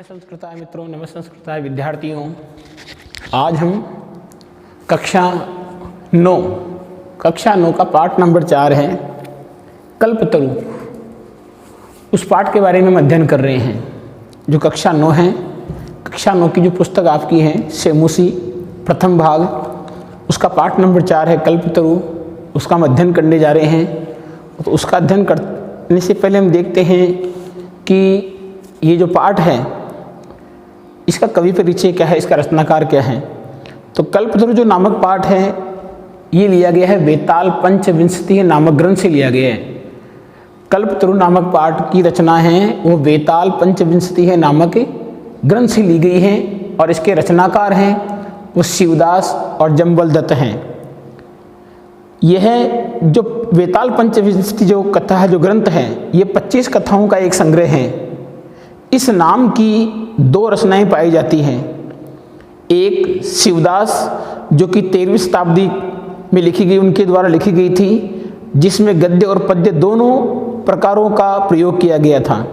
संस्कृताय मित्रों, नमस्ते संस्कृताय विद्यार्थियों। आज हम कक्षा 9 का पाठ नंबर 4 है कल्पतरु। उस पाठ के बारे में हम अध्ययन कर रहे हैं जो कक्षा 9 है। कक्षा 9 की जो पुस्तक आपकी है सेमुसी प्रथम भाग, उसका पाठ नंबर 4 है कल्पतरु। उसका हम अध्ययन करने जा रहे हैं। तो उसका अध्ययन करने से पहले हम देखते हैं कि ये जो पाठ है इसका कवि परिचय क्या है, इसका रचनाकार क्या है। तो कल्पतरु जो नामक पाठ है ये लिया गया है वेताल पंचविंशति नामक ग्रंथ से लिया गया है। कल्पतरु नामक पाठ की रचना है वो वेताल पंचविंशति है नामक ग्रंथ से ली गई है और इसके रचनाकार हैं वो शिवदास और जम्बल दत्त हैं। यह जो वेताल पंचविंशति जो कथा है, जो ग्रंथ है, ये 25 कथाओं का एक संग्रह है। इस नाम की 2 रचनाएं पाई जाती हैं। एक शिवदास जो कि 13वीं शताब्दी में लिखी गई, उनके द्वारा लिखी गई थी, जिसमें गद्य और पद्य दोनों प्रकारों का प्रयोग किया गया था।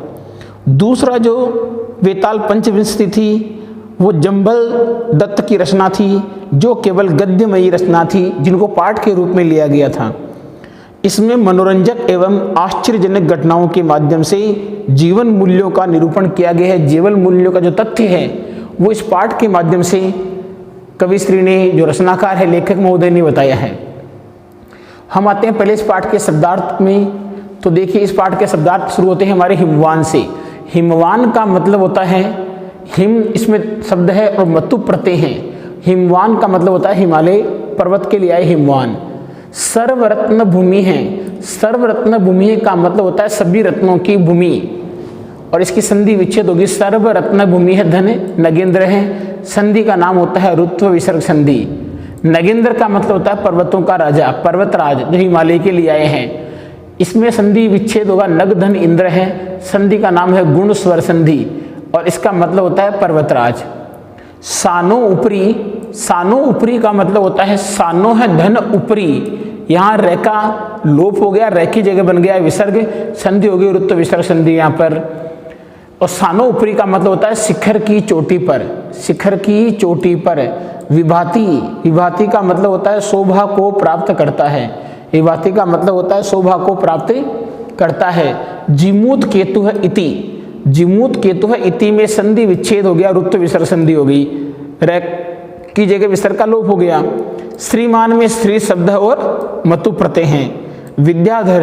दूसरा जो वेताल पंचविंशति थी वो जम्बल दत्त की रचना थी, जो केवल गद्यमयी रचना थी, जिनको पाठ के रूप में लिया गया था। इसमें मनोरंजक एवं आश्चर्यजनक घटनाओं के माध्यम से जीवन मूल्यों का निरूपण किया गया है। जीवन मूल्यों का जो तथ्य है वो इस पाठ के माध्यम से कविश्री ने, जो रचनाकार है, लेखक महोदय ने बताया है। हम आते हैं पहले इस पाठ के शब्दार्थ में। तो देखिए, इस पाठ के शब्दार्थ शुरू होते हैं हमारे हिमवान से। हिमवान का मतलब होता है हिम, इसमें शब्द है, और मतु प्रत्यय हैं। हिमवान का मतलब होता है हिमालय पर्वत के लिए आए हिमवान। सर्वरत्न भूमि है। सर्वरत्न भूमि का मतलब होता है सभी रत्नों की भूमि, और इसकी संधि विच्छेद होगी। सर्वरत्न भूमि है धन नगेंद्र है। संधि का नाम होता है रुत्व विसर्ग संधि। नगेंद्र का मतलब होता है पर्वतों का राजा, पर्वतराज, जो हिमालय के लिए आए हैं। इसमें संधि विच्छेद होगा। नग धन इंद्र है। संधि का नाम है गुण स्वर संधि, और इसका मतलब होता है पर्वतराज। सानो ऊपरी, सानो ऊपरी का मतलब होता है, सानो है धन ऊपरी, यहाँ रे का लोप हो गया, रे की जगह बन गया विसर्ग, संधि हो गई रुत्व विसर्ग संधि यहाँ पर। और सानो ऊपरी का मतलब होता है शिखर की चोटी पर, शिखर की चोटी पर। विभाति, विभाति का मतलब होता है शोभा को प्राप्त करता है। विभाति का मतलब होता है शोभा को प्राप्त करता है। जिमूत केतु है इति, जिमूत केतु है इति में संधि विच्छेद हो गया, रुत्व विसर्ग संधि हो गई, रे की जगह विसर्ग का लोप हो गया। श्रीमान में श्री शब्द और मतु प्रत्यय हैं। विद्याधर,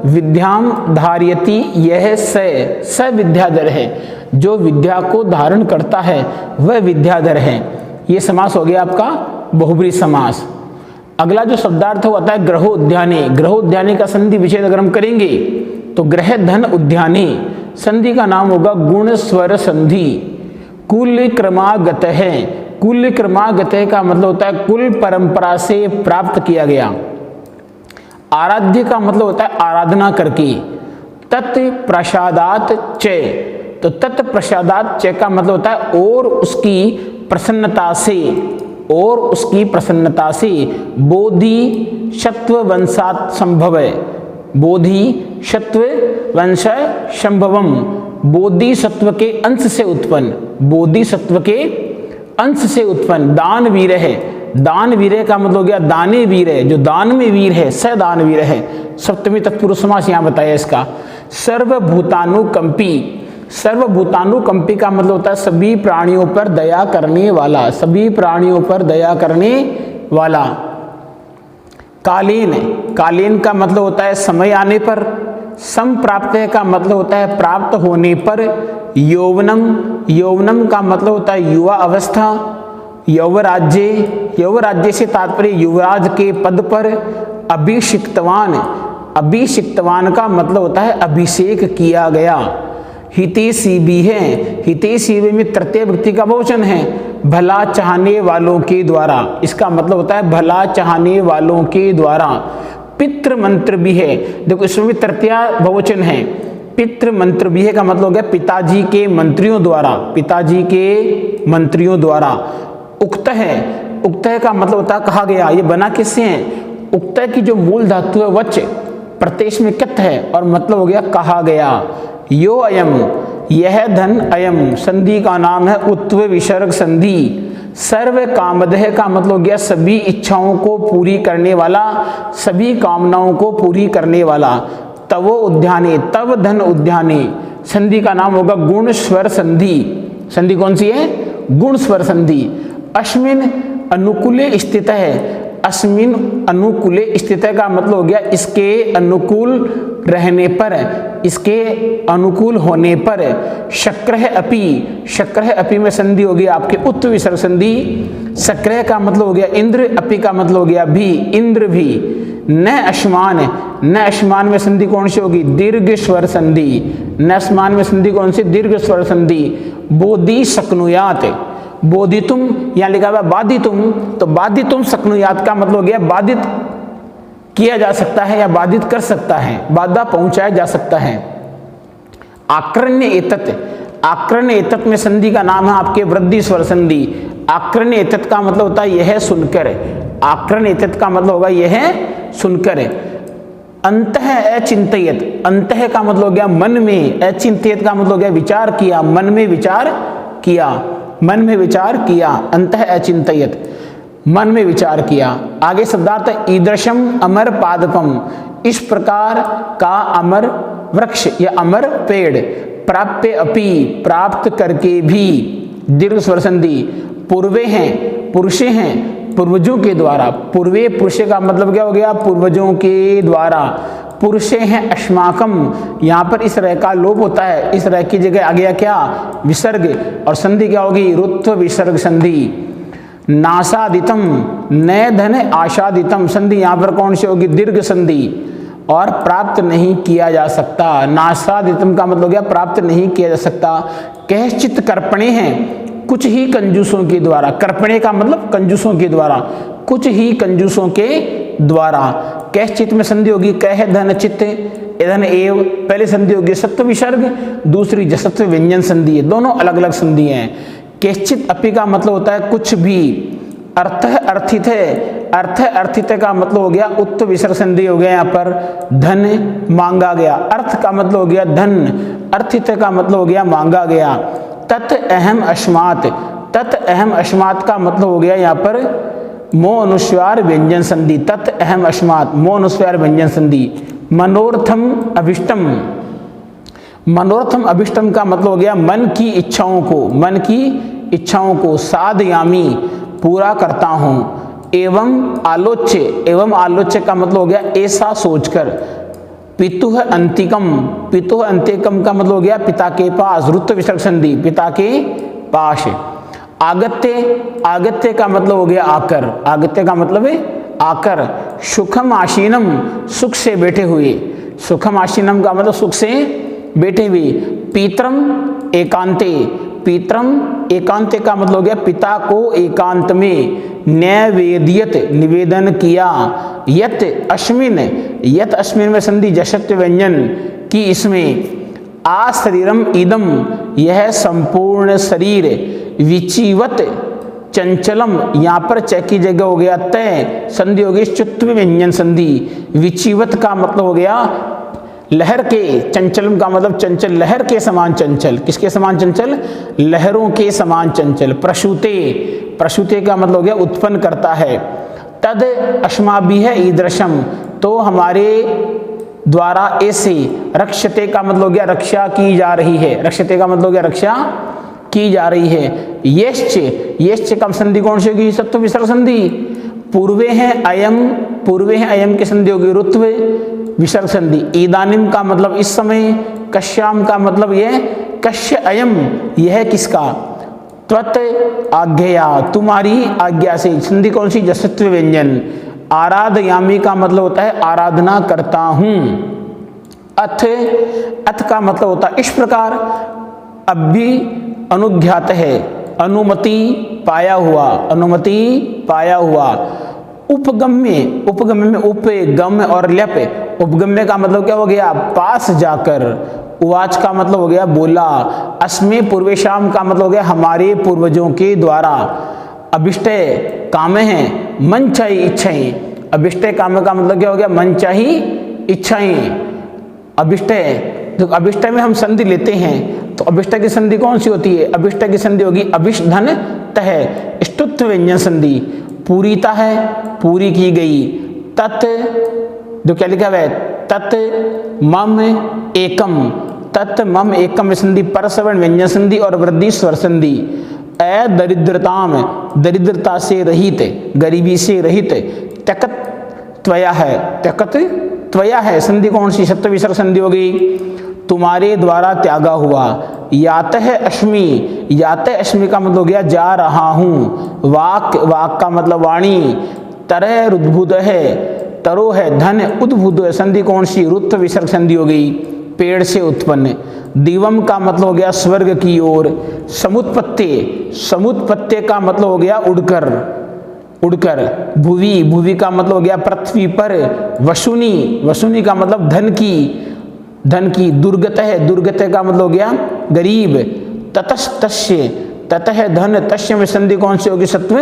विद्याम धार्यति, यह स विद्याधर है, जो विद्या को धारण करता है वह विद्याधर है। ये समास हो गया आपका बहुब्री समास। अगला जो शब्दार्थ होता है ग्रहो उद्याने। ग्रहो उद्याने का संधि विच्छेद अगर हम करेंगे तो ग्रह धन उद्याने, संधि का नाम होगा गुण स्वर संधि। कुल क्रमागत है। कुल क्रमागत का मतलब होता है कुल परंपरा से प्राप्त किया गया। आराध्य का मतलब होता है आराधना करके। तत्प्रसादात च, तो तत्प्रसादात च का मतलब होता है और उसकी प्रसन्नता से, और उसकी प्रसन्नता से। बोधि शत्व वंशात संभव है। बोधि शत्व वंश संभवम, बोधि सत्व के अंश से उत्पन्न, बोधि सत्व के अंश से उत्पन्न। दान वीर है। दान वीर का मतलब हो गया दाने वीर है, जो दान में वीर है, स दान वीर है। सप्तमी तत्पुरुष समास यहाँ बताया इसका। सर्वभूतानुकंपी, सर्वभूतानुकंपी का मतलब होता है सभी प्राणियों पर दया करने वाला, सभी प्राणियों पर दया करने वाला। कालीन, कालीन का मतलब होता है समय आने पर। संप्राप्त का मतलब होता है प्राप्त होने पर। यौवनम, यौवनम का मतलब होता है युवा अवस्था। यौवराज्य, यौवराज्य से तात्पर्य युवराज के पद पर। अभिषिक्तवान, अभिषिक्तवान का मतलब होता है अभिषेक किया गया। हितैषी भी है। हितैषी में तृतीय व्यक्ति का बहुवचन है। भला चाहने वालों के द्वारा, इसका मतलब होता है भला चाहने वालों के द्वारा। पितृ मंत्र भी है। देखो इसमें भी तृतीय बहुवचन है। पितृ मंत्र भी है का मतलब हो गया पिताजी के मंत्रियों द्वारा, पिताजी के मंत्रियों द्वारा। उक्त है, उक्त है का मतलब होता है कहा गया। ये बना किससे है? उक्त की जो मूल धातु है वच, प्रत्यय में कित है और मतलब हो गया कहा गया। यो अयम, यह धन अयम संधि का नाम है उत्व विसर्ग संधि। सर्व कामदह का मतलब हो गया सभी इच्छाओं को पूरी करने वाला, सभी कामनाओं को पूरी करने वाला। तवो उद्याने, तव धन उद्याने संधि का नाम होगा गुण स्वर संधि। संधि कौन सी है? गुण स्वर संधि। अस्मिन अनुकूले स्थित है, अस्मिन अनुकूले स्थित का मतलब हो गया इसके अनुकूल रहने पर, इसके अनुकूल होने पर। शक्रह अपि, शक्रह अपि में संधि हो गया आपके उत्त विसर्ग संधि। शक्रह का मतलब हो गया इंद्र, अपि का मतलब हो गया भी, इंद्र भी। न अश्मान, न अश्मान में संधि कौन सी होगी? दीर्घ स्वर संधि। न अश्मान में संधि कौन सी? दीर्घ स्वर संधि। बोधि शक्नुयात, बोधितुम यहाँ लिखा हुआ बाधितुम, तो बाधितुम शक्नुयात का मतलब हो गया बाधित किया जा सकता है या बाधित कर सकता है, बाधा पहुंचाया जा सकता है। आक्रण्य एतत्, आक्रण्य एतत् में संधि का नाम है आपके वृद्धि स्वर संधि। आक्रण्य एतत् का मतलब होता है यह सुनकर, आक्रण्य एतत् का मतलब होगा यह सुनकर। अंतः अचिंतयत, अंतः का मतलब हो गया मन में, अचिंतयत का मतलब हो गया विचार किया, मन में विचार किया, मन में विचार किया। अंतः अचिंतयत, मन में विचार किया। आगे शब्दार्थ ईदृशम अमर पादपम, इस प्रकार का अमर वृक्ष या अमर पेड़। प्राप्य अपि, प्राप्त करके भी, दीर्घ स्वर संधि। पूर्वे हैं, पुरुषे हैं, पूर्वजों के द्वारा। पूर्वे पुरुषे का मतलब क्या हो गया? पूर्वजों के द्वारा। पुरुषे हैं अस्माकम, यहाँ पर इस रह का लोप होता है, इस रह की जगह आ गया क्या? विसर्ग, और संधि क्या होगी? रुत्व विसर्ग संधि। नासादितम, नए धन आशादितम संधि यहाँ पर कौन सी होगी? दीर्घ संधि। और प्राप्त नहीं किया जा सकता, नासादितम का मतलब गया प्राप्त नहीं किया जा सकता। कैश्चित कर्पणे हैं, कुछ ही कंजूसों के द्वारा। कर्पणे का मतलब कंजूसों के द्वारा, कुछ ही कंजूसों के द्वारा। कैश्चित में संधि होगी कह धन चित्त, धन एव। पहले संधि होगी सत्व विसर्ग, दूसरी जसत्व व्यंजन संधि है, दोनों अलग अलग संधि हैं। कैश्चित अपि का मतलब होता है कुछ भी। अर्थ अर्थित है, अर्थ अर्थित का मतलब हो गया उत्त विसर्ग संधि हो गया, यहाँ पर धन मांगा गया। अर्थ का मतलब हो गया धन, अर्थित का मतलब हो गया मांगा गया। तत् अहम अस्मात्, तत् अहम अस्मात् का मतलब हो गया यहाँ पर मो अनुस्वार व्यंजन संधि। तत् अहम अस्मात्, मो अनुस्वार व्यंजन संधि। मनोर्थम अभिष्टम, मनोर्थम अभिष्टम का मतलब हो गया मन की इच्छाओं को, मन की इच्छाओं को। साधयामी, पूरा करता हूँ। एवं आलोच्य, एवं आलोच्य का मतलब हो गया ऐसा सोचकर। पितुः अंतिकम, पितुः अंतिकम का मतलब हो गया पिता के पास। रुत्व विसर्ग संधि, पिता के पास। आगत्य, आगत्य का मतलब हो गया आकर, आगत्य का मतलब है आकर। सुखम आशीनम, सुख से बैठे हुए। सुखम आशीनम का मतलब सुख से बैठे हुए। पीत्रम एकांते, पीत्रम एकांते का मतलब हो गया पिता को एकांत में। नैवेद्यत, निवेदन किया। यत अस्मिन, यत अस्मिन में संधि जसत्व व्यंजन की, इसमें। आ शरीरम इदम, यह संपूर्ण शरीर। विचिवत चंचलम, यहाँ पर च की जगह हो गया तय, संधि हो गई चुत्व व्यंजन संधि। विचिवत का मतलब हो गया लहर के, चंचलम का मतलब चंचल, लहर के समान चंचल। किसके समान चंचल? लहरों के समान चंचल। प्रसूते, प्रसूते का मतलब हो गया उत्पन्न करता है। तद अस्माभिः है ईदृशम, तो हमारे द्वारा ऐसे। रक्षते का मतलब हो गया रक्षा की जा रही है, रक्षते का मतलब हो गया रक्षा की जा रही है। यश्च, यश्च का संधि कौन सी होगी? सत्व विसर्ग संधि। पूर्वे हैं अयम, पूर्वे हैं अयम की संधि होगी रुत्व विसर्ग संधि। इदानीम का मतलब इस समय। कश्याम का मतलब यह, कश्य अयम यह किसका? त्वत् आज्ञया, तुम्हारी आज्ञा से। संधि कौन सी? जसत्व व्यंजन। आराधयामी का मतलब होता है आराधना करता हूं। अथ, अथ का मतलब होता है इस प्रकार। अभी अनुज्ञात है, अनुमति पाया हुआ, अनुमति पाया हुआ। उपगम्य, उपगम्य में उप, गम्य और ल्यप। उपगम्य का मतलब क्या हो गया? पास जाकर। उवाच का मतलब हो गया बोला। अस्मे पूर्वेशाम का मतलब हो गया हमारे पूर्वजों के द्वारा। अभिष्टय कामे हैं, मन चाहिए इच्छाएं। अभिष्टय कामे का मतलब क्या हो गया? मन चाहिए इच्छाएं। अभिष्टय, तो अभिष्टय में हम संधि लेते हैं तो अभिष्ट की संधि कौन सी होती है? अभिष्ट की संधि होगी अभिष्ट धन तह, ष्टुत्व व्यंजन संधि, पूरीता है, पूरी की गई, तत् जो क्या लिखा हुआ है, तत् मम एकम, तत् मम एकम संधि परसवर्ण व्यंजन संधि और वृद्धि स्वर संधि। दरिद्रताम, दरिद्रता से रहित, गरीबी से रहित, त्यकत त्वया है, त्यकत त्वया है संधि कौन सी? सत्व विसर्ग संधि होगी, तुम्हारे द्वारा त्यागा हुआ। यातः अश्मि, यातः अश्मि का मतलब हो गया जा रहा हूँ, वाक, वाक का मतलब वाणी, तरह रुद्भुत है, तरो है धन, उद्भुत है संधि कौन सी? रुत्व विसर्ग संधि हो गई, पेड़ से उत्पन्न। दिवम का मतलब हो गया स्वर्ग की ओर। समुत्पत्ति, समुत्पत्ति का मतलब हो गया उड़कर, उड़कर। भुवि, भुवि का मतलब हो गया पृथ्वी पर। वशुनी, वशुनी का मतलब धन की, धन की। दुर्गत है, दुर्गत का मतलब हो गया गरीब। ततस्तस्य, ततः धन, तस्य में संधि कौन सी होगी? सत्व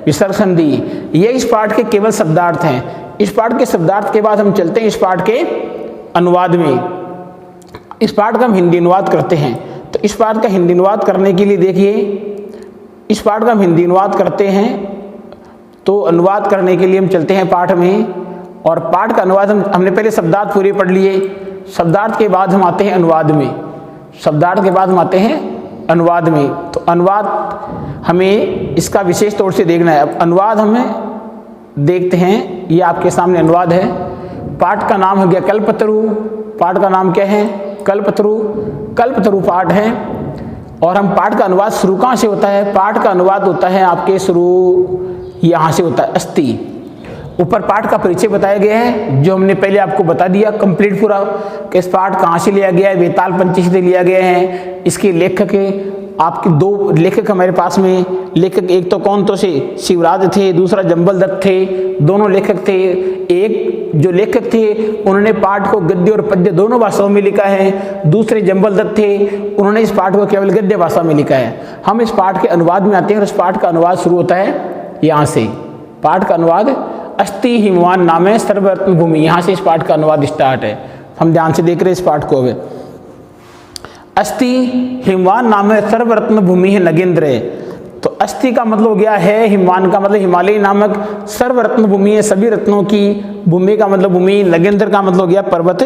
विसर्ग संधि। ये इस पाठ के केवल शब्दार्थ हैं। इस पाठ के शब्दार्थ के बाद हम चलते हैं इस पाठ के अनुवाद में। इस पाठ का हम हिंदी अनुवाद करते हैं। तो इस पाठ का हिंदी अनुवाद करने के लिए देखिए, इस पाठ का हम हिंदी अनुवाद करते हैं, तो अनुवाद करने के लिए हम चलते हैं पाठ में, और पाठ का अनुवाद हमने पहले शब्दार्थ पूरे पढ़ लिए, शब्दार्थ के बाद हम आते हैं अनुवाद में, शब्दार्थ के बाद हम आते हैं अनुवाद में। तो अनुवाद हमें इसका विशेष तौर से देखना है। अब अनुवाद हमें देखते हैं, ये आपके सामने अनुवाद है। पाठ का नाम हो गया कल्पतरु। पाठ का नाम क्या है? कल्पतरु। कल्पतरु पाठ है। और हम पाठ का अनुवाद शुरू कहाँ से होता है? पाठ का अनुवाद होता है आपके शुरू यहाँ से होता है, अस्ति। ऊपर पाठ का परिचय बताया गया है, जो हमने पहले आपको बता दिया कंप्लीट पूरा, कि इस पाठ कहाँ से लिया गया है, वेताल पंचशी से लिया गया है। इसके लेखक आपके दो लेखक हमारे पास में, लेखक एक तो कौन तो से शिवराज थे, दूसरा जंबलदत्त थे, दोनों लेखक थे। एक जो लेखक थे उन्होंने पाठ को गद्य और पद्य दोनों भाषाओं में लिखा है, दूसरे जंबलदत्त थे, उन्होंने इस पाठ को केवल गद्य भाषा में लिखा है। हम इस पाठ के अनुवाद में आते हैं, और इस पाठ का अनुवाद शुरू होता है यहाँ से। पाठ का अनुवाद अस्ति हिमवान नामे सर्वरत्न भूमि, यहाँ से इस पाठ का अनुवाद स्टार्ट है। हम ध्यान से देख रहे हैं इस पाठ को। अब अस्ति हिमवान नामे सर्वरत्न भूमि है नगेंद्र। तो अस्ति का मतलब हो गया है, हिमवान का मतलब हिमालय नामक, सर्वरत्न भूमि है सभी रत्नों की, भूमि का मतलब भूमि, नगेंद्र का मतलब हो गया पर्वत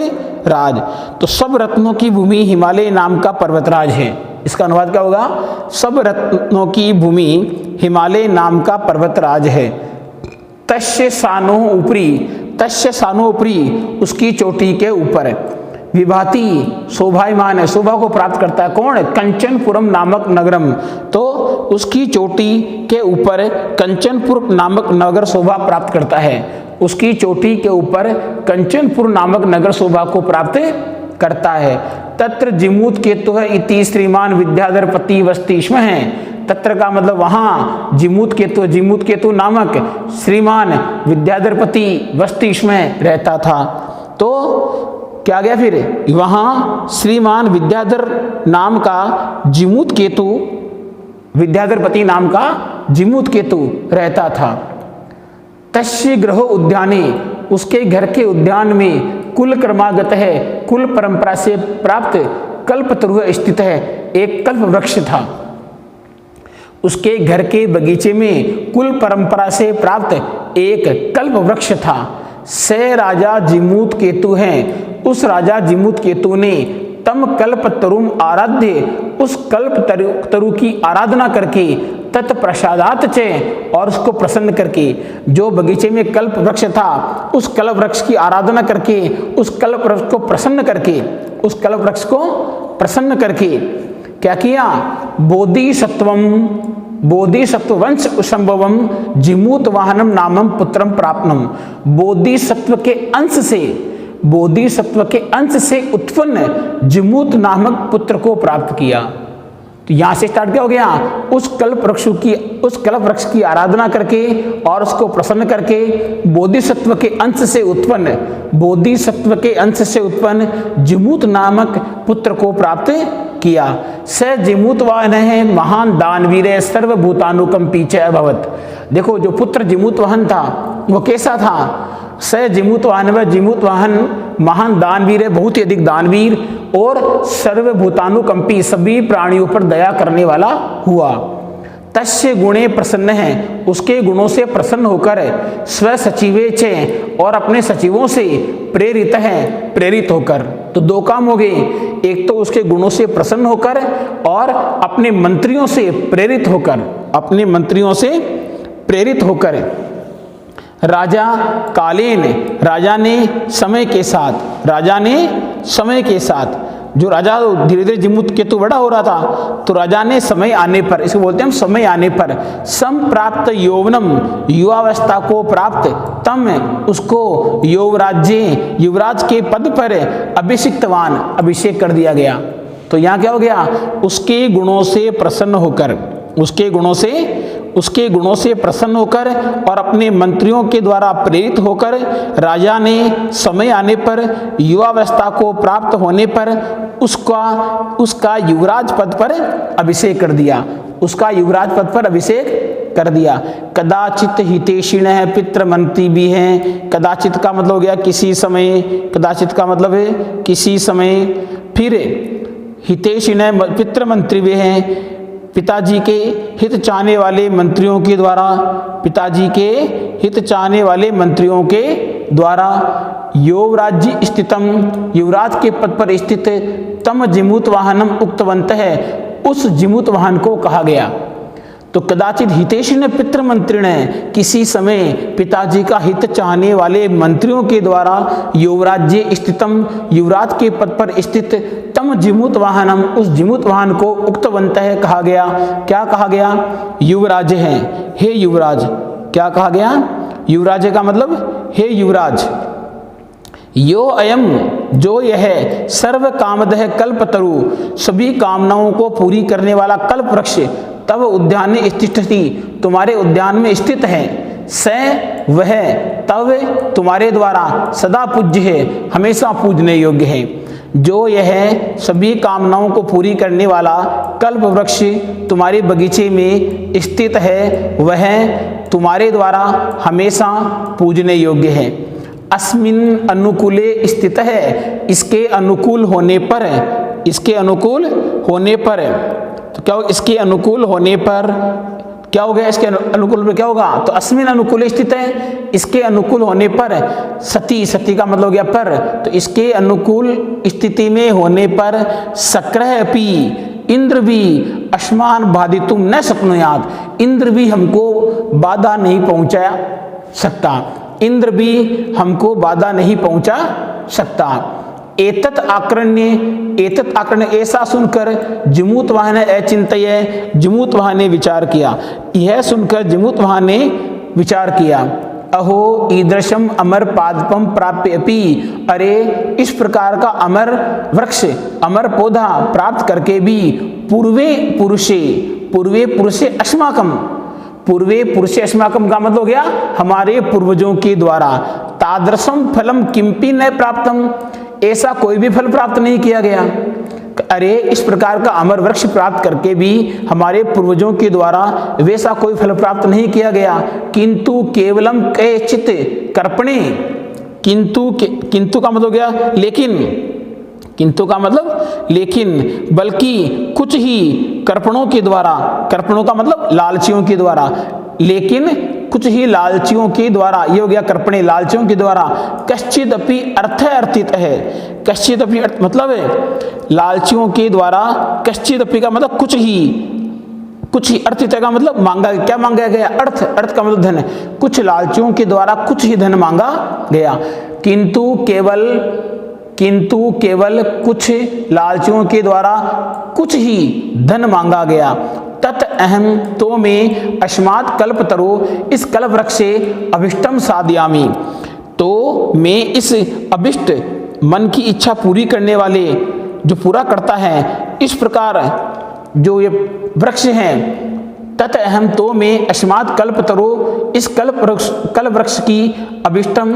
राज। तो सब रत्नों की भूमि हिमालय नाम का पर्वतराज है। इसका अनुवाद क्या होगा? सब रत्नों की भूमि हिमालय नाम का पर्वतराज है। तस्य सानो ऊपरी, तस्य सानो ऊपरी उसकी चोटी के ऊपर। विभाति शोभायमान है, शोभा को प्राप्त करता है। कौन? कंचनपुरम नामक नगरम। तो उसकी चोटी के ऊपर कंचनपुर नामक नगर शोभा प्राप्त करता है। उसकी चोटी के ऊपर कंचनपुर नामक नगर शोभा को प्राप्त करता है। तत्र जिमूत केतु है इति श्रीमान विद्याधर पति वस्तीष्म है। तत्र का मतलब वहां, जिमूत केतु, जिमूत केतु नामक श्रीमान विद्याधरपति वस्तीष्म रहता था। तो क्या गया फिर? वहां श्रीमान विद्याधर नाम का जिमूत केतु, विद्याधरपति नाम का जिमूत केतु रहता था। तस्य गृह उद्याने, उसके घर के उद्यान में, कुल क्रमागत है, कुल परंपरा से प्राप्त, कल्पतरु स्थित है, एक कल्प वृक्ष था। उसके घर के बगीचे में कुल परंपरा से प्राप्त एक कल्प वृक्ष था। से राजा जिमूत केतु हैं, उस राजा जिमूत केतु ने तम कल्प तरुम आराध्य, उस कल्प तरु की आराधना करके, तत्प्रसादात चे, और उसको प्रसन्न करके, जो बगीचे में कल्प वृक्ष था उस कल्प वृक्ष की आराधना करके, उस कल्प वृक्ष को प्रसन्न करके, उस कल्प वृक्ष को प्रसन्न करके क्या किया? बोधिसत्वम, बोधिसत्व वंश संभवम जिमूत वाहनम नामम पुत्रम प्राप्तम। बोधिसत्व के अंश से, बोधिसत्व के अंश से उत्पन्न जिमूत नामक पुत्र को प्राप्त किया। तो यहां से स्टार्ट क्या हो गया? उस कल्प वृक्ष की आराधना करके और उसको प्रसन्न करके बोधिसत्व के अंश से उत्पन्न, बोधिसत्व के अंश से उत्पन्न जिमूत नामक पुत्र को प्राप्त किया। स जिमूतवाहन है महान दानवीर सर्वभूतानुकंपी च अभवत। देखो जो पुत्र जिमूतवाहन था वो कैसा था? स जिमूतवाहन, वह जिमूतवाहन महान दानवीर है, बहुत ही अधिक दानवीर और सर्वभूतानुकंपी, सभी प्राणियों पर दया करने वाला हुआ। तस्य गुणे प्रसन्न है, उसके गुणों से प्रसन्न होकर स्व सचिवे च, और अपने सचिवों से प्रेरित है, प्रेरित होकर। तो दो काम हो गए, एक तो उसके गुणों से प्रसन्न होकर और अपने मंत्रियों से प्रेरित होकर, अपने मंत्रियों से प्रेरित होकर। राजा कालेन, राजा ने समय के साथ, राजा ने समय के साथ, जो राजा धीरे धीरे जिमुत केतु बड़ा हो रहा था, तो राजा ने समय आने पर, इसको बोलते हैं हम समय आने पर, संप्राप्त यौवनम, युवावस्था को प्राप्त, तम उसको युवराज्य, युवराज के पद पर अभिषिक्तवान, अभिषेक कर दिया गया। तो यहाँ क्या हो गया, उसके गुणों से प्रसन्न होकर, उसके गुणों से प्रसन्न होकर और अपने मंत्रियों के द्वारा प्रेरित होकर राजा ने समय आने पर, युवावस्था को प्राप्त होने पर उसका युवराज पद पर अभिषेक कर दिया, उसका युवराज पद पर अभिषेक कर दिया। कदाचित हितेशिण है, पितृमंत्री भी हैं। कदाचित का मतलब हो गया किसी समय, कदाचित का मतलब है किसी समय। फिर हितेशिण है, पितृमंत्री भी हैं, पिताजी के हित चाहने वाले मंत्रियों के द्वारा, पिताजी के हित चाहने वाले मंत्रियों के द्वारा। युवराज्य स्थितम, युवराज के पद पर स्थित, तम जिमूत वाहनम उक्तवंत है, उस जिमूत वाहन को कहा गया। तो कदाचित हितेशिन पितृमंत्री ने, किसी समय पिताजी का हित चाहने वाले मंत्रियों के द्वारा युवराज्य स्थितम, युवराज के पद पर स्थित, तम जिमूत वाहनम, उस जिमूत वाहन को उक्तवंत है कहा गया। क्या कहा गया, युवराज है, हे युवराज। क्या कहा गया, युवराज का मतलब हे युवराज। यो अयम, जो यह सर्व कामदह कल्पतरु, सभी कामनाओं को पूरी करने वाला कल्प वृक्ष, तब उद्यान में स्थित थी, तुम्हारे उद्यान में स्थित है। स वह, तब तुम्हारे द्वारा सदा पूज्य है, हमेशा पूजने योग्य है। जो यह सभी कामनाओं को पूरी करने वाला कल्प वृक्ष तुम्हारे बगीचे में स्थित है, वह तुम्हारे द्वारा हमेशा पूजने योग्य है। अस्मिन अनुकूले स्थित है, इसके अनुकूल होने पर, इसके अनुकूल होने पर, तो क्या होगा, इसके अनुकूल होने पर क्या हो गया, इसके अनुकूल में क्या होगा, तो अस्मिन अनुकूल स्थित है, इसके अनुकूल होने पर। सती, सती का मतलब हो गया पर, तो इसके अनुकूल स्थिति में होने पर सक्रह पी, इंद्र भी अस्मान बाधितुम न शक्नुयात्, इंद्र भी हमको बाधा नहीं पहुंचा सकता, इंद्र भी हमको बाधा नहीं पहुंचा सकता। एतत् आकर्ण्य, एतत् आकर्ण्य, ऐसा सुनकर जिमूत वाहन ने अचिंत्य, जिमूत वाहन ने विचार किया, यह सुनकर जिमूत वाहन ने विचार किया। अहो ईदृशम अमर पादपम प्राप्यपि, अरे इस प्रकार का अमर वृक्ष, अमर पौधा प्राप्त करके भी, पूर्वे पुरुषे अस्माकम, पूर्वे पुरुषे अस्माकम का मतलब हो गया हमारे पूर्वजों के द्वारा। तादृशम फलम किंपि न प्राप्तम, ऐसा कोई भी फल प्राप्त नहीं किया गया। अरे इस प्रकार का अमर वृक्ष प्राप्त करके भी हमारे पूर्वजों के द्वारा वैसा कोई फल प्राप्त नहीं किया गया। किंतु केवलम कैचित कर्पणे, किंतु का मतलब हो गया लेकिन, किंतु का मतलब लेकिन, बल्कि कुछ ही कर्पणों के द्वारा, कर्पणों का मतलब लालचियों के द्वारा, लेकिन कुछ ही लालचियों के द्वारा, ये हो गया कर्पणे, लालचियों के द्वारा। कश्चित अपि अर्थ अर्थित है, कश्चित अपि मतलब है लालचियों के द्वारा, कश्चित अपि का मतलब कुछ ही अर्थित का मतलब मांगा, क्या मांगा गया, अर्थ, अर्थ का मतलब धन, कुछ लालचियों के द्वारा कुछ ही धन मांगा गया। किंतु केवल कुछ लालचियों के द्वारा कुछ ही धन मांगा गया। तत् अहम, तो मैं अस्मात् कल्पतरो, इस कल्प वृक्ष से अभिष्टम साधयामि, तो मैं इस अभिष्ट मन की इच्छा पूरी करने वाले, जो पूरा करता है, इस प्रकार जो ये वृक्ष हैं, तत् अहम, तो मैं अस्मात् कल्पतरो, इस कल्प वृक्ष की अभिष्टम,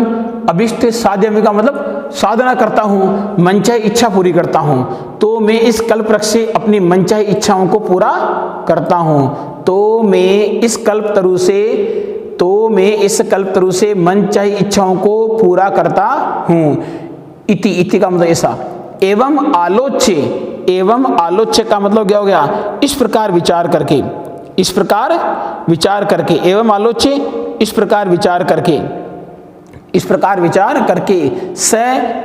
अभिष्ट साध्यम का मतलब साधना करता हूँ, मनचाही इच्छा पूरी करता हूँ। तो मैं इस कल्प वृक्ष से अपनी मनचाही इच्छाओं को पूरा करता हूँ। तो मैं इस कल्पतरु से मनचाही इच्छाओं को पूरा करता हूँ। इति, इति का मतलब ऐसा। एवं आलोच्य, एवं आलोच्य का मतलब क्या हो गया, इस प्रकार विचार करके, इस प्रकार विचार करके, एवं आलोच्य इस प्रकार विचार करके, इस प्रकार विचार करके स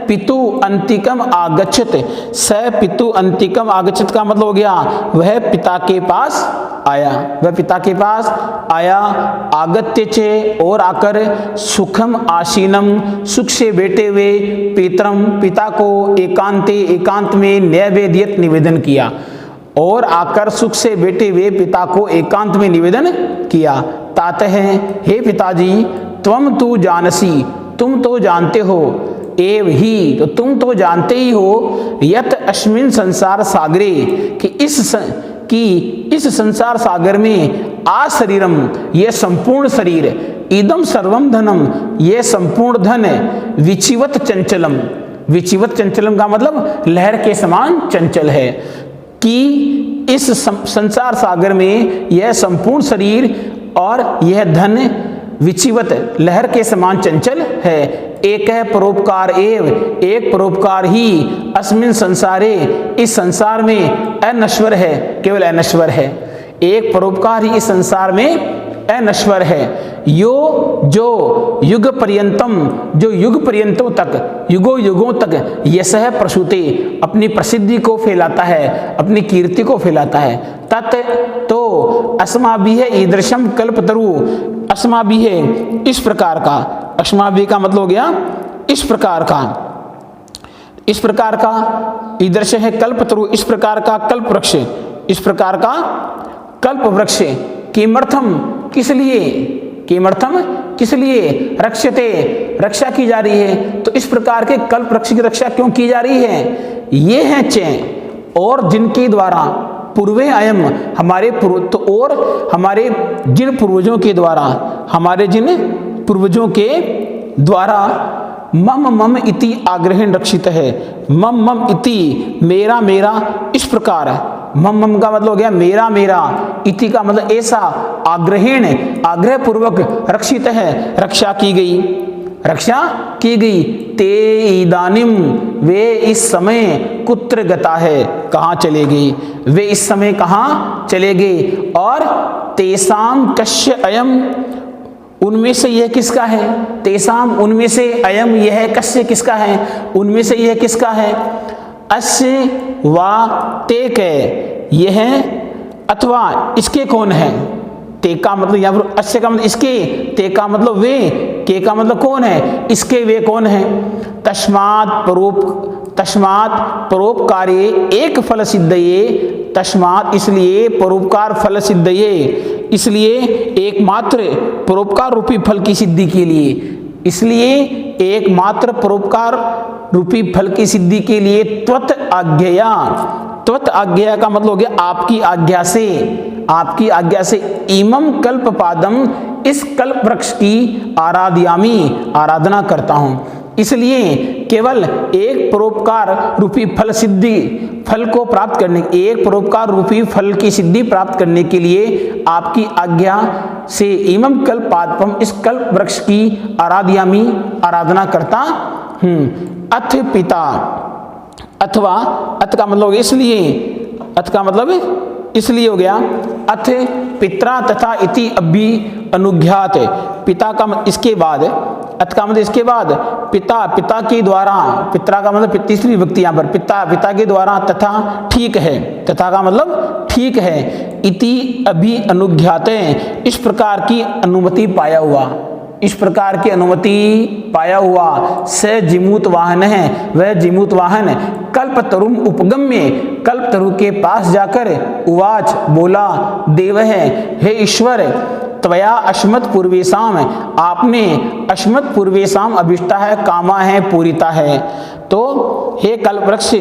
पितु अंतिकम आगच्छत, स पितु अंतिकम आगच्छत का मतलब हो गया वह पिता के पास आया, वह पिता के पास आया। आगत्य चे और आकर सुखम आसीनम, सुख से बैठे हुए पितरम, पिता को एकांते, एकांत में नैवेद्यत निवेदन किया, और आकर सुख से बैठे हुए पिता को एकांत में निवेदन किया। तात है, हे पिताजी त्वम तू जानसी, तुम तो जानते हो, एव ही तो तुम तो जानते ही हो, यत अस्मिन संसार सागरे कि इस संसार सागर में आ शरीरम यह संपूर्ण शरीर, इदम सर्वम धनम यह संपूर्ण धन, विचिवत चंचलम, विचिवत चंचलम का मतलब लहर के समान चंचल है, कि इस संसार सागर में यह संपूर्ण शरीर और यह धन विचिवत लहर के समान चंचल है। एक है परोपकार एव, एक परोपकार ही अस्मिन संसारे, इस संसार में अनश्वर है, केवल अनश्वर है, एक परोपकार ही इस संसार में अनश्वर है। यो जो युग पर्यंतम, जो युग पर्यंतों तक, युगों युगों तक यशः प्रसूते अपनी प्रसिद्धि को फैलाता है, अपनी कीर्ति को फैलाता है। तत् तो अस्माभिः ईदृशम कल्पतरु, अस्माभिः इस प्रकार का, अस्माभिः का मतलब हो गया इस प्रकार का, इस प्रकार का, ईदृश है कल्पतरु इस प्रकार का कल्प वृक्ष, इस प्रकार का कल्प वृक्ष, किमर्थम किस लिए, किमर्थम किस लिए, रक्षते रक्षा की जा रही है, तो इस प्रकार के कल्प वृक्ष की रक्षा क्यों की जा रही है, ये हैं चैन, और जिनके द्वारा पूर्वे अयम हमारे पूर्व, तो और हमारे जिन पूर्वजों के द्वारा, हमारे जिन पूर्वजों के द्वारा मम मम इति आग्रहेण रक्षित है, मम मम इति मेरा मेरा इस प्रकार, मम मम का मतलब हो गया मेरा मेरा, इति का मतलब ऐसा, आग्रहेण आग्रह पूर्वक रक्षित है, रक्षा की गई, रक्षा की गई। ते इदानिम वे इस समय कुत्र गता है, कहाँ चले गए, वे इस समय कहाँ चले गए। और तेसाम कश्य अयम, उनमें से यह किसका है, तेसाम उनमें से, अयम यह, कश्य किसका है, उनमें से यह किसका है, अस्य वा ते के, यह अथवा इसके कौन है, ते का मतलब यहाँ पर अस्य का मतलब इसके, ते का मतलब वे, के का मतलब कौन है, इसके वे कौन है। तस्मात् परोपकारे एक फल सिद्धये, तस्मात् इसलिए परोपकार फल सिद्धये, इसलिए एकमात्र परोपकार रूपी फल की सिद्धि के लिए, इसलिए एकमात्र परोपकार रूपी फल की सिद्धि के लिए त्वत आज्ञया, त्वत आज्ञा का मतलब हो गया आपकी आज्ञा से, आपकी आज्ञा से, इमम कल्प पादम इस कल्प वृक्ष की आराध्यामी आराधना करता हूँ। इसलिए केवल एक परोपकार रूपी फल सिद्धि, फल को प्राप्त करने, एक परोपकार रूपी फल की सिद्धि प्राप्त करने के लिए आपकी आज्ञा से इमम कल्प पादपम इस कल्प वृक्ष की आराध्यामी आराधना करता हूँ। अथ पिता, अथवा अथ का मतलब इसलिए, अथ का मतलब इसलिए हो गया, अथ पित्रा तथा इति अभि अनुज्ञात, पिता का इसके बाद, अथ का मतलब इसके बाद, पिता पिता के द्वारा, पित्रा का मतलब तीसरी व्यक्ति यहाँ पर, पिता पिता के द्वारा, तथा ठीक है, तथा का मतलब ठीक है, इति अभि अनुज्ञात इस प्रकार की अनुमति पाया हुआ, इस प्रकार की अनुमति पाया हुआ। स जिमूत वाहन है, वह जिमूत वाहन कल्पतरुम उपगम्य, कल्पतरु के पास जाकर उवाच बोला, देव है, हे ईश्वर, त्वया अश्मत पूर्वेशाम, आपने अश्मत पूर्वेशाम अभिष्टा है, कामा है, पूरिता है। तो हे कल्पवृक्ष,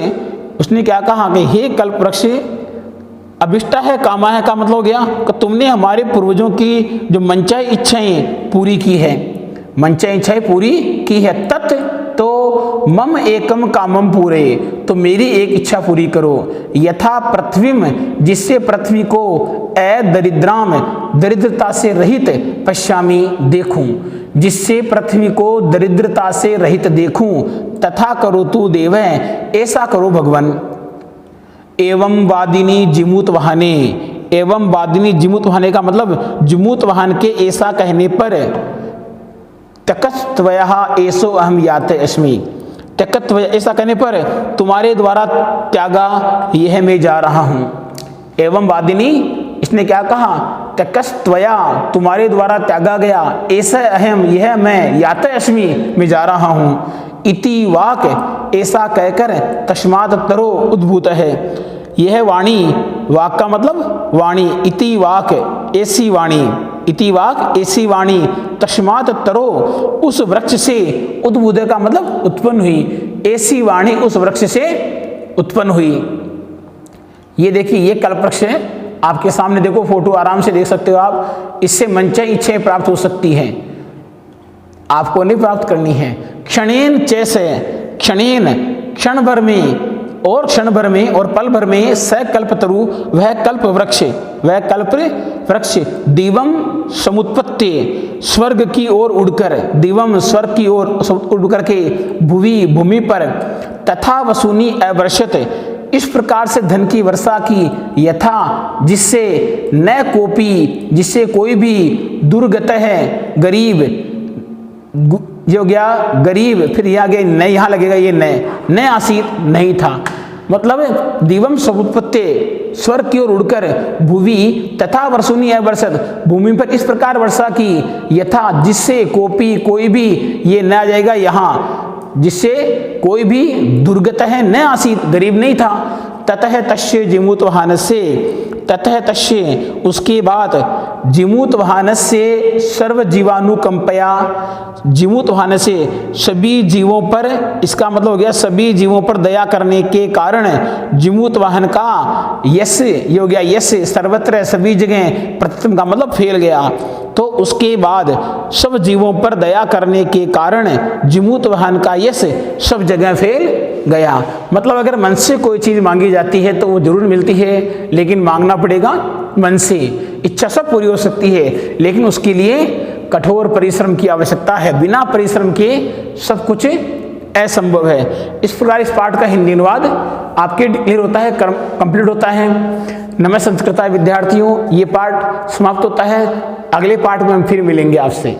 उसने क्या कहा कि हे कल्पवृक्ष, अभिष्टा है कामा है का मतलब हो गया कि तुमने हमारे पूर्वजों की जो मनचाही इच्छाएं पूरी की है, मनचाही इच्छाएं पूरी की है। तत् तो मम एकम कामम पूरे, तो मेरी एक इच्छा पूरी करो। यथा पृथ्वीम, जिससे पृथ्वी को दरिद्राम, दरिद्रता से रहित पश्यामी, देखूं, जिससे पृथ्वी को दरिद्रता से रहित देखूं। तथा करो तू देव, ऐसा करो भगवान। एवं वादिनी जिमूत वहाने, एवं वादिनी जिमूत वहाने का मतलब जिमूत वाहन के ऐसा कहने पर त्यक्त्वया एसो अहम याते अस्मि, त्यक्त्वया ऐसा कहने पर तुम्हारे द्वारा त्यागा यह मैं जा रहा हूं। एवं वादिनी, इसने क्या कहा, त्यक्त्वया तुम्हारे द्वारा त्यागा गया, ऐसा अहम यह मैं याते अस्मि मैं जा रहा हूं। इति वाक, ऐसा कहकर तस्मात् तरो उद्भूत है, यह वाणी, वाक का मतलब वाणी, इति वाक ऐसी वाणी, इति वाक ऐसी वाणी, तस्मात् तरो उस वृक्ष से, उद्भूत का मतलब उत्पन्न हुई, ऐसी वाणी उस वृक्ष से उत्पन्न हुई। ये देखिए ये कल्पवृक्ष है आपके सामने, देखो फोटो आराम से देख सकते हो आप। इससे मनचाही इच्छाएं प्राप्त हो सकती हैं, आपको नहीं प्राप्त करनी है। क्षणेन चैसे, क्षणेन क्षण भर में, और क्षण भर में और पल भर में, स कल्पतरु वह कल्प वृक्ष, वह कल्प वृक्ष, दिवम समुत्पत्ति स्वर्ग की ओर उड़कर, दिवम स्वर्ग की ओर उड़कर के, भुवि भूमि पर, तथा वसूनी अवर्षत, इस प्रकार से धन की वर्षा की, यथा जिससे न कोपी, जिससे कोई भी दुर्गत है, गरीब, जो गया गरीब, फिर यहाँ गया न, यहाँ लगेगा ये न आसीत नहीं था, मतलब दिवम समुत्पत्ति स्वर्ग की ओर उड़कर, भूवि तथा वर्षुनी अवर्षत, भूमि पर इस प्रकार वर्षा की, यथा जिससे कोपी कोई भी ये न आ जाएगा यहाँ, जिससे कोई भी दुर्गत है, न आसीत गरीब नहीं था। ततः तस्य जिमूत वाहनस्य, ततः तस्य उसके बाद, जिमूत वाहनस्य सर्व जीवानुकंपया, जिमूत वाहन से सभी जीवों पर, इसका मतलब हो गया सभी जीवों पर दया करने के कारण, जिमूत वाहन का यश, ये हो गया यश सर्वत्र सभी जगह, प्रतिम का मतलब फैल गया। तो उसके बाद सब जीवों पर दया करने के कारण जिमूत वाहन का यश सब जगह फैल गया। मतलब अगर मन से कोई चीज मांगी जाती है तो वो जरूर मिलती है, लेकिन मांगना पड़ेगा मन से। इच्छा सब पूरी हो सकती है, लेकिन उसके लिए कठोर परिश्रम की आवश्यकता है, बिना परिश्रम के सब कुछ असंभव है। इस प्रकार इस पाठ का हिंदी अनुवाद आपके क्लियर होता है, कंप्लीट होता है। नमस्कार संस्कृत विद्यार्थियों, ये पाठ समाप्त होता है। अगले पाठ में हम फिर मिलेंगे आपसे।